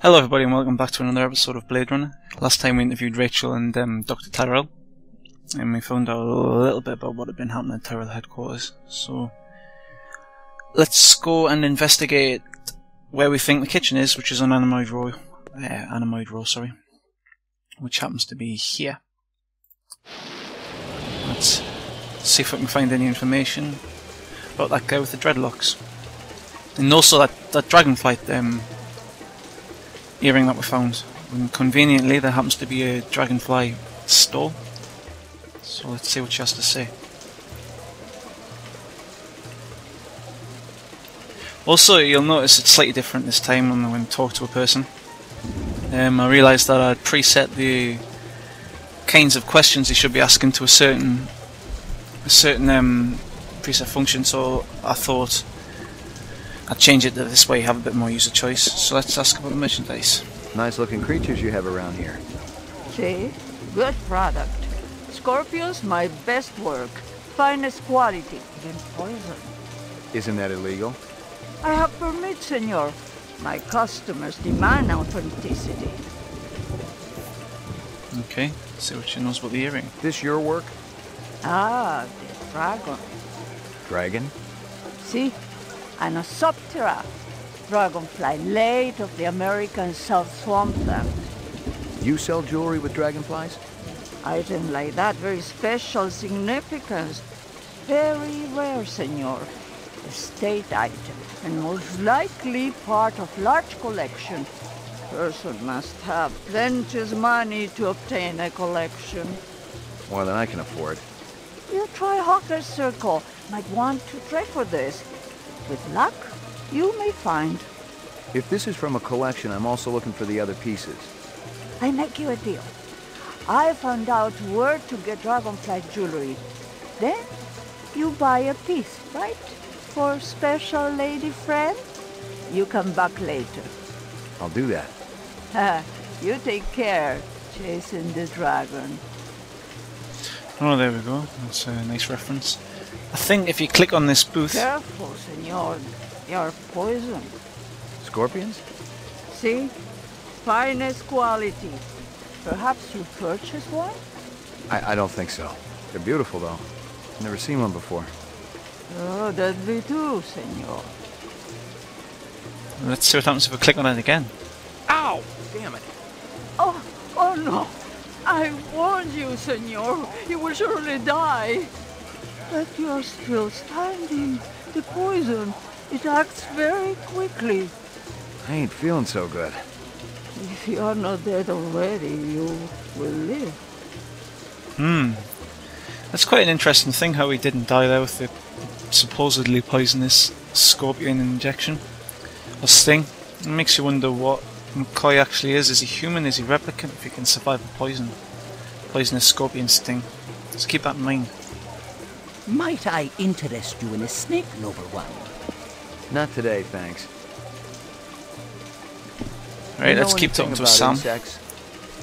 Hello everybody and welcome back to another episode of Blade Runner. Last time we interviewed Rachel and Dr. Tyrell, and we found out a little bit about what had been happening at Tyrell headquarters. So let's go and investigate where we think the kitchen is, which is on Animoid Row, which happens to be here. Let's see if we can find any information about that guy with the dreadlocks. And also that dragonflight earring that we found. And conveniently there happens to be a dragonfly stall. So let's see what she has to say. Also, you'll notice it's slightly different this time when we talk to a person. I realised that I'd preset the kinds of questions you should be asking to a certain preset function, so I thought I'd change it to this way you have a bit more user choice. So let's ask about the merchandise. Nice looking creatures you have around here. See? Good product. Scorpions, my best work. Finest quality. Even poison. Isn't that illegal? I have permits, senor. My customers demand authenticity. Okay, see what she knows about the earring. This your work? Ah, the dragon. Dragon? See? Anosoptera. Dragonfly late of the American South Swampland. You sell jewelry with dragonflies? Item like that, very special significance. Very rare, senor. Estate item, and most likely part of large collection. Person must have plenty money to obtain a collection. More than I can afford. You try Hawker's Circle. Might want to trade for this. With luck, you may find. If this is from a collection, I'm also looking for the other pieces. I make you a deal. I found out where to get dragonfly jewelry. Then, you buy a piece, right? For special lady friend? You come back later. I'll do that. You take care, chasing the dragon. Oh, there we go. That's a nice reference. I think if you click on this booth... Careful, senor. You're poisoned. Scorpions? See? Finest quality. Perhaps you purchased one? I don't think so. They're beautiful, though. Never seen one before. Oh, that'd be too, senor. Let's see what happens if we click on it again. Ow! Damn it. Oh no! I warned you, senor. You will surely die. But you're still standing. The poison, it acts very quickly. I ain't feeling so good. If you're not dead already, you will live. That's quite an interesting thing how he didn't die there with the supposedly poisonous scorpion injection. Or sting. It makes you wonder what McCoy actually is. Is he human? Is he replicant? If he can survive a poisonous scorpion sting. Just keep that in mind. Might I interest you in a snake, noble one? Not today, thanks. Right, let's keep talking to Sam. Insects?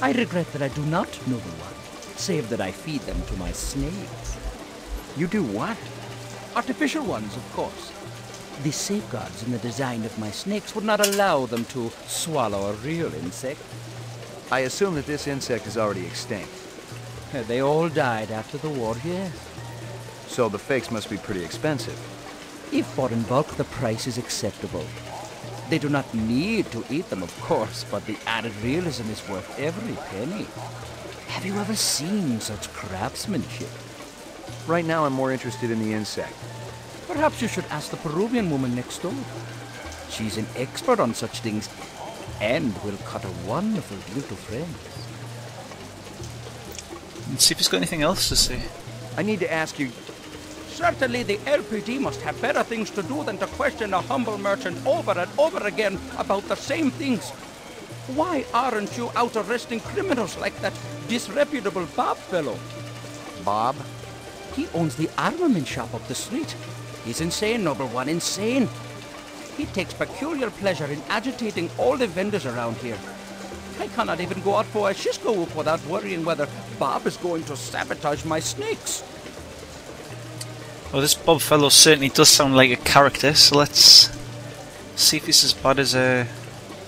I regret that I do not, noble one, save that I feed them to my snakes. You do what? Artificial ones, of course. The safeguards in the design of my snakes would not allow them to swallow a real insect. I assume that this insect is already extinct. They all died after the war, yes. So the fakes must be pretty expensive. If bought in bulk, the price is acceptable. They do not need to eat them, of course, but the added realism is worth every penny. Have you ever seen such craftsmanship? Right now I'm more interested in the insect. Perhaps you should ask the Peruvian woman next door. She's an expert on such things, and will cut a wonderful deal to friends. Let's see if he's got anything else to say. I need to ask you... Certainly the LPD must have better things to do than to question a humble merchant over and over again about the same things. Why aren't you out arresting criminals like that disreputable Bob fellow? Bob? He owns the armament shop up the street. He's insane, noble one, insane. He takes peculiar pleasure in agitating all the vendors around here. I cannot even go out for a Shisco whoop without worrying whether Bob is going to sabotage my snakes. Well, this Bob fellow certainly does sound like a character, so let's see if he's as bad as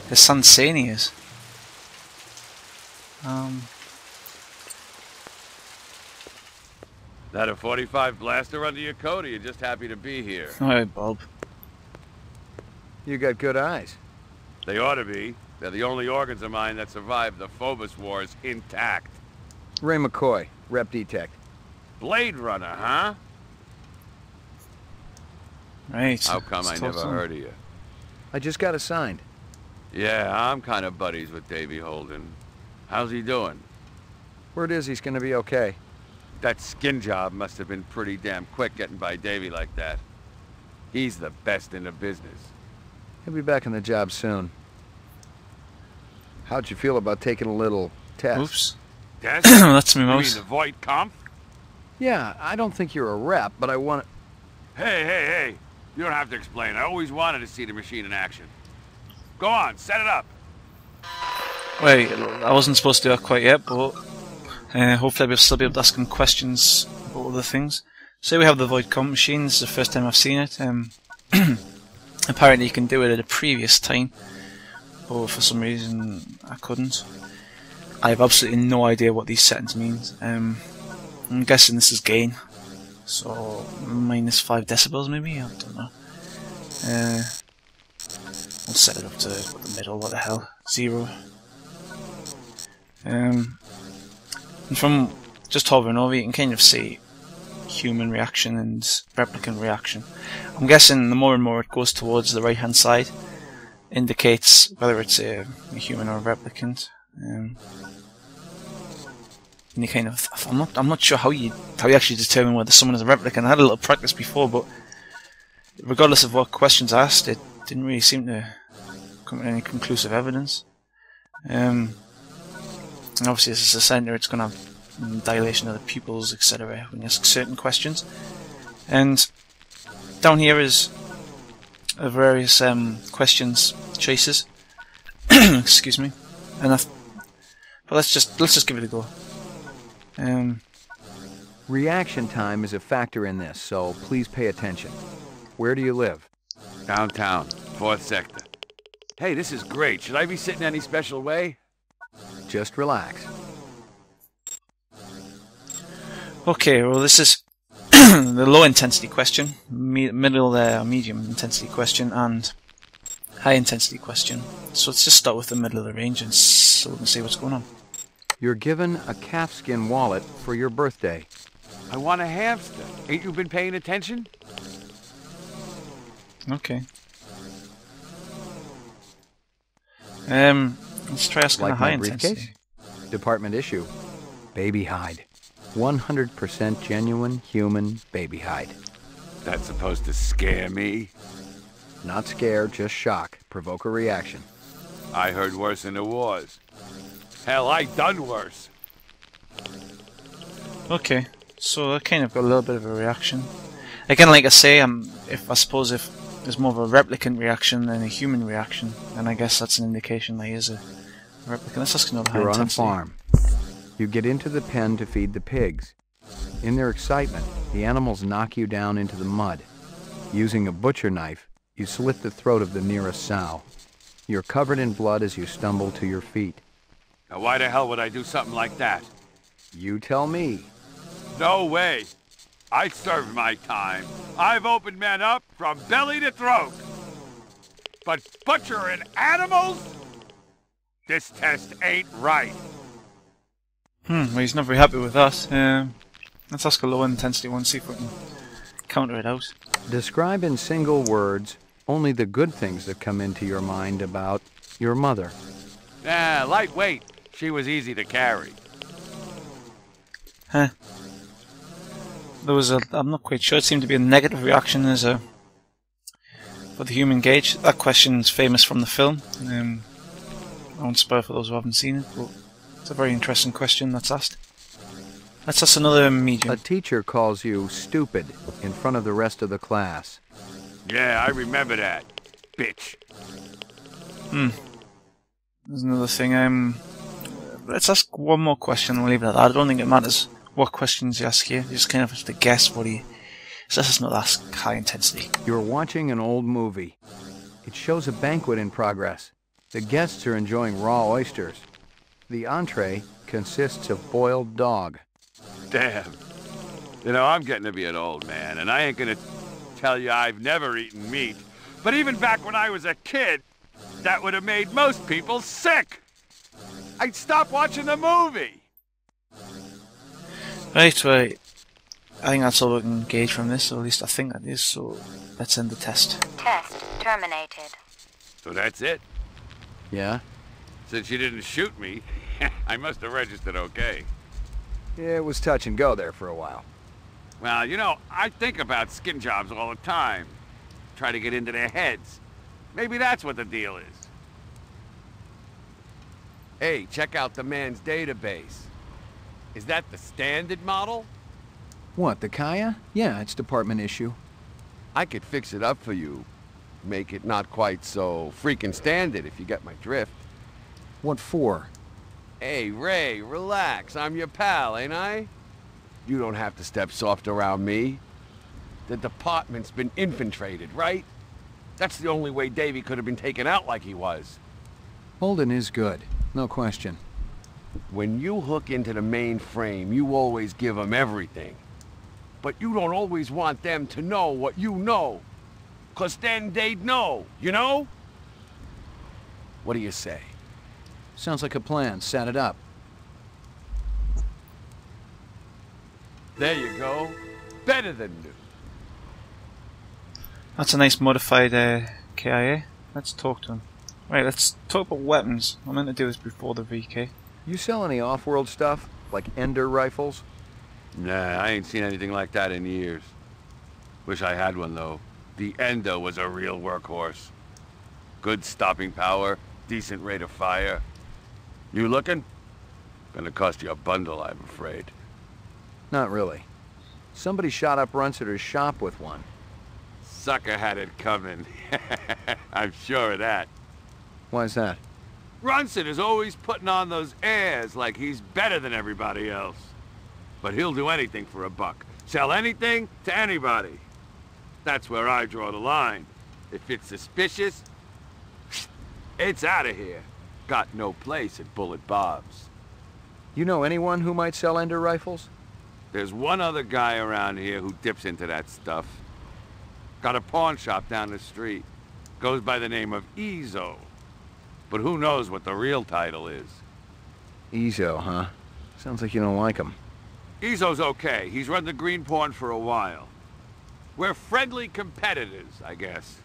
The Sansani is. That a 45 blaster under your coat, or you just happy to be here? Alright, Bob. You got good eyes. They ought to be. They're the only organs of mine that survived the Phobos Wars intact. Ray McCoy, Rep Detect. Blade Runner, huh? Right. How come I let's never talk to him. heard of you? I just got assigned. Yeah, I'm kind of buddies with Davy Holden. How's he doing? Word is he's gonna be okay. That skin job must have been pretty damn quick getting by Davy like that. He's the best in the business. He'll be back on the job soon. How'd you feel about taking a little test? Oops. Tess? That's me You mean mouse. the Void-Kampf? Yeah, I don't think you're a rep, but I want to... Hey. You don't have to explain. I always wanted to see the machine in action. Go on, set it up. Wait, I wasn't supposed to do that quite yet, but hopefully I'll still be able to ask him questions about other things. So we have the Void-Kampf machine. This is the first time I've seen it. Apparently you can do it at a previous time, but for some reason I couldn't. I have absolutely no idea what these settings mean. I'm guessing this is gain, so minus 5 decibels maybe, I don't know. I'll set it up to the middle, what the hell, 0. And from just hovering over you can kind of see human reaction and replicant reaction. I'm guessing the more and more it goes towards the right hand side indicates whether it's a human or a replicant. And you kind of, I'm not sure how you actually determine whether someone is a replicant. I had a little practice before, but regardless of what questions asked, it didn't really seem to come with any conclusive evidence. And obviously, this is a centre; it's going to have dilation of the pupils, etc. when you ask certain questions. And down here is various questions choices. Excuse me. And but let's just give it a go. Reaction time is a factor in this, so please pay attention. Where do you live? Downtown, 4th sector. Hey, this is great. Should I be sitting any special way? Just relax. Okay, well this is the low intensity question, middle there, medium intensity question, and high intensity question. So let's just start with the middle of the range and so we can see what's going on. You're given a calfskin wallet for your birthday. I want a hamster. Ain't you been paying attention? Okay. Let's try asking a high intensity. Department issue. Baby hide. 100% genuine human baby hide. That's supposed to scare me? Not scare, just shock. Provoke a reaction. I heard worse in the wars. Hell, I done worse. Okay, so I kind of got a little bit of a reaction. Again, like I say, if there's more of a replicant reaction than a human reaction, then I guess that's an indication that he is a replicant. Let's ask another high You're on a intensity. farm. You get into the pen to feed the pigs. In their excitement, the animals knock you down into the mud. Using a butcher knife, you slit the throat of the nearest sow. You're covered in blood as you stumble to your feet. Now why the hell would I do something like that? You tell me. No way. I served my time. I've opened men up from belly to throat. But butchering animals? This test ain't right. Well, he's not very happy with that. Let's ask a low intensity one, see if we can counter it out. Describe in single words only the good things that come into your mind about your mother. Lightweight. She was easy to carry. Huh. There was I'm not quite sure, it seemed to be a negative reaction for the human gauge. That question's famous from the film. I won't spoil for those who haven't seen it, but it's a very interesting question that's asked. Let's ask another medium. A teacher calls you stupid in front of the rest of the class. Yeah, I remember that. Bitch. There's another thing. Let's ask one more question and we'll leave it at that. I don't think it matters what questions you ask here. You just kind of have to guess what he... So let's not ask high intensity. You're watching an old movie. It shows a banquet in progress. The guests are enjoying raw oysters. The entree consists of boiled dog. Damn. You know, I'm getting to be an old man, and I ain't gonna tell you I've never eaten meat. But even back when I was a kid, that would have made most people sick. I'd stop watching the movie. Right. I think that's all we can gauge from this, or at least I think that is, so let's end the test. Test terminated. So that's it? Yeah? Since you didn't shoot me, I must have registered okay. Yeah, it was touch and go there for a while. Well, you know, I think about skin jobs all the time. Try to get into their heads. Maybe that's what the deal is. Hey, check out the man's database. Is that the standard model? What, the Kaya? Yeah, it's department issue. I could fix it up for you. Make it not quite so freaking standard, if you get my drift. What for? Hey, Ray, relax. I'm your pal, ain't I? You don't have to step soft around me. The department's been infiltrated, right? That's the only way Davy could have been taken out like he was. Holden is good, no question. When you hook into the mainframe, you always give them everything. But you don't always want them to know what you know. 'Cause then they'd know, you know? What do you say? Sounds like a plan. Set it up. There you go. Better than new. That's a nice modified KIA. Let's talk to him. Right, let's talk about weapons. I meant to do this before the VK. You sell any off-world stuff? Like Ender rifles? Nah, I ain't seen anything like that in years. Wish I had one, though. The Endo was a real workhorse. Good stopping power, decent rate of fire. You looking? Gonna cost you a bundle, I'm afraid. Not really. Somebody shot up Runsiter's shop with one. Sucker had it coming. I'm sure of that. Why's that? Runson is always putting on those airs like he's better than everybody else. But he'll do anything for a buck. Sell anything to anybody. That's where I draw the line. If it's suspicious, it's out of here. Got no place at Bullet Bob's. You know anyone who might sell Ender rifles? There's one other guy around here who dips into that stuff. Got a pawn shop down the street. Goes by the name of Ezo. But who knows what the real title is. Ezo, huh? Sounds like you don't like him. Ezo's okay. He's run the green pawn for a while. We're friendly competitors, I guess.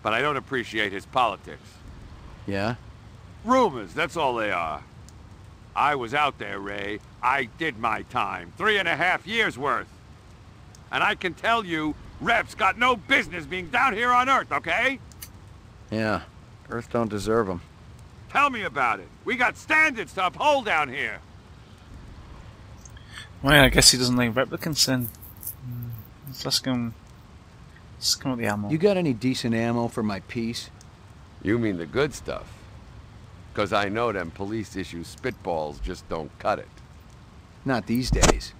But I don't appreciate his politics. Yeah? Rumors, that's all they are. I was out there, Ray. I did my time. 3.5 years worth. And I can tell you, Rep's got no business being down here on Earth, okay? Yeah. Earth don't deserve him. Tell me about it. We got standards to uphold down here. Well, I guess he doesn't like replicants then. Let's ask him. Let's come with the ammo. You got any decent ammo for my piece? You mean the good stuff? 'Cause I know them police-issue spitballs just don't cut it. Not these days.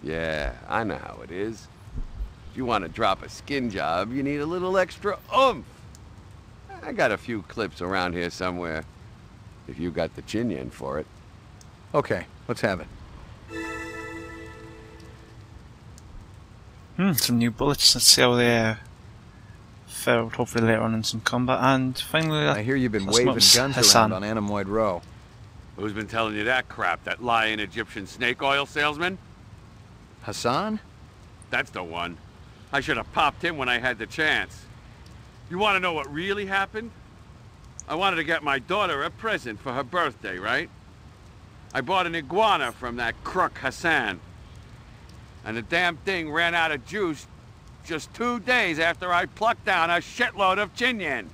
Yeah, I know how it is. If you want to drop a skin job, you need a little extra oomph. I got a few clips around here somewhere, if you got the chin yen for it. Okay, let's have it. Some new bullets. Let's see how they fare out hopefully later on in some combat. And finally, I hear you've been let's waving notice guns Hassan. around on Animoid Row. Who's been telling you that crap? That lying Egyptian snake oil salesman? Hassan? That's the one. I should have popped him when I had the chance. You want to know what really happened? I wanted to get my daughter a present for her birthday, right? I bought an iguana from that crook Hassan. And the damn thing ran out of juice just 2 days after I plucked down a shitload of chin yen.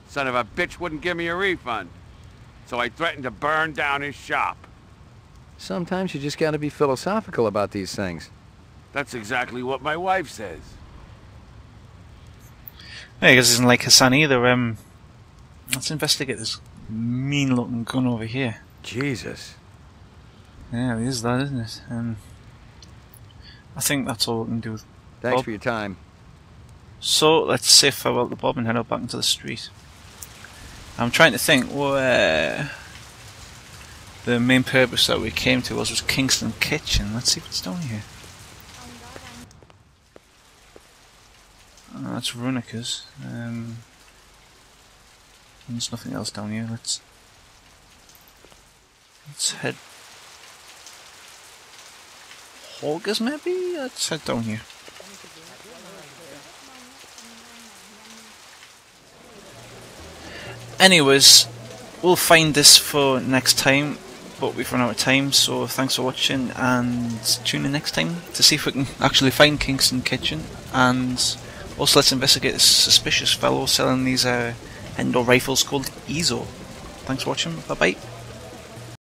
Son of a bitch wouldn't give me a refund. So I threatened to burn down his shop. Sometimes you just gotta be philosophical about these things. That's exactly what my wife says. Yeah, he doesn't like Hassan either. Let's investigate this mean-looking gun over here. Jesus. Yeah, it is that, isn't it? I think that's all we can do. Thanks Bob. for your time. So let's say farewell to Bob and head out back into the street. I'm trying to think where the main purpose that we came to was Kingston Kitchen. Let's see what's down here. Oh, that's Runica's. There's nothing else down here. Let's head. Holger's maybe? Let's head down here. Anyways, we'll find this for next time, but we've run out of time, so thanks for watching, and tune in next time to see if we can actually find Kingston Kitchen, and also let's investigate this suspicious fellow selling these Endor rifles called Ezo. Thanks for watching, bye bye.